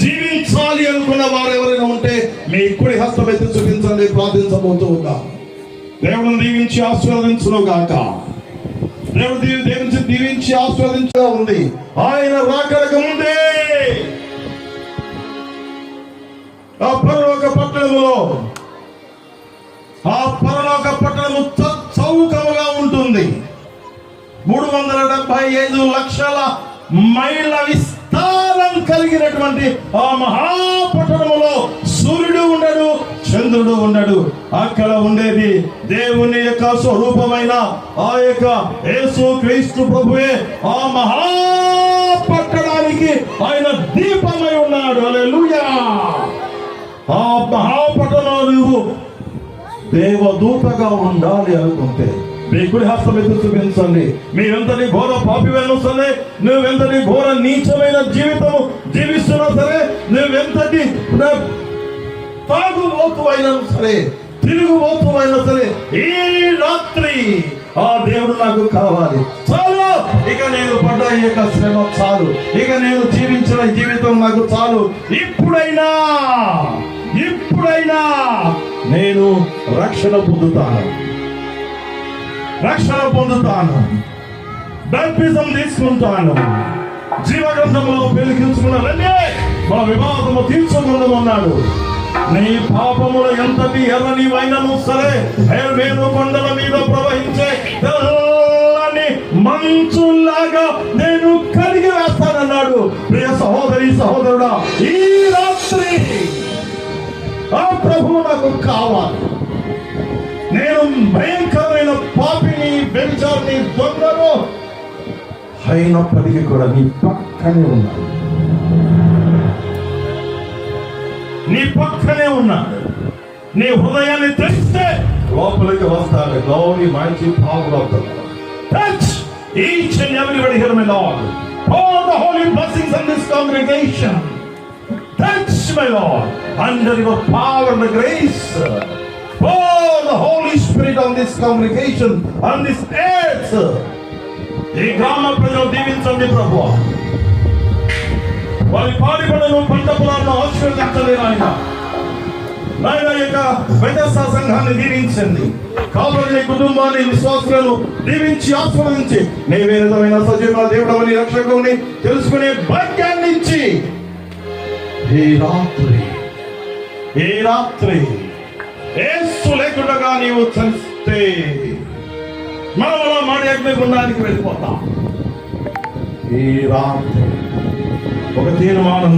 జీవించాలి అనుకున్న వారు ఎవరైనా ఉంటే మీ కుడి హస్తం ఎత్తి చూపించండి. ప్రార్థించబోతూ ఉన్నాం. దేవుడిని దీవించి ఆశీర్వదించును గాక. దేవుడు దీవించి ఆశీర్వదించగా ఉంది. ఆయన రాకడకు ముందే ఆ పరలోక పట్టణము చౌకముగా ఉంటుంది. 375 లక్షల మైళ్ళ విస్తారం కలిగినటువంటి ఆ మహాపట్టణములో సూర్యుడు ఉండడు, చంద్రుడు ఉండడు. అక్కడ ఉండేది దేవుని యొక్క స్వరూపమైన ఆ యొక్క యేసు క్రీస్తు ప్రభువే. ఆ మహాపట్టణానికి ఆయన దీపమై ఉన్నాడు. హల్లెలూయా. ఆ మహాపట్టణంలో నువ్వు దేవదూతగా ఉండాలి అనుకుంటే మీ కుడి హస్తం ఎత్తి చూపించండి. మీరెంతటి ఘోర పాపివైనా సరే, నువ్వెంతటి ఘోర నీచమైన జీవితం జీవిస్తున్నా సరే, నువ్వెంతటి తాగుబోతు అయినా సరే, తిరుగుబోతు అయినా సరే, ఈ రాత్రి ఆ దేవుడు నాకు కావాలి. చాలు, ఇక నేను పడ్డ ఈ యొక్క శ్రమ చాలు, ఇక నేను జీవించిన జీవితం నాకు చాలు. ఇప్పుడైనా నేను రక్షణ పొందుతాను, బాప్టిజం తీసుకుంటాను, జీవగ్రంథంలో పెళ్లికించుకున్నానండి, మా వివాదము తీర్చుకుందామన్నాడు. నీ పాపములు ఎంతటి ఎర్రనివైనను సరే, వేరు కొండల మీద ప్రవహించే తెల్లని మంచులాగా నేను కడిగి వేస్తానన్నాడు. ప్రియ సహోదరి సహోదరుడా, ఈ రాత్రి ఆ ప్రభువు నాకు కావాలి. నేను భయంకరమైన పాపిని, వ్యభిచారిని, దొంగను అయినప్పటికీ కూడా నీ పక్కనే ఉన్నాడు. నీ హృదయాన్ని తెరిస్తే లోపలికి వస్తాడు. Glory, mighty power of the Lord. Touch each and everybody here, my Lord. All the holy blessings in this congregation. Touch, my Lord, under your power and the grace. Oh, the Holy Spirit on this congregation, on this earth. ఈ గ్రామ ప్రజలు దీవించండి ప్రభువా. వారి పాడి పనులు, పంట పొలాలను ఆశీర్వదించండి నాయన. నాయన యొక్క బెతెస్దా సంఘాన్ని దీవించండి. కావలి కుటుంబాన్ని, విశ్వాసులను దీవించి ఆశీర్వదించి నీవే నిజమైన సజీవ దేవుడవని, రక్షకుని తెలుసుకునే భాగ్యాన్ని ఇచ్చి ఈ రాత్రి యేసు లేకుండా నీవు చస్తే మనలో మాడి అగ్నిగుండానికి వెళ్ళిపోతాం. ఈ రాత్రి ఒక తీర్మానం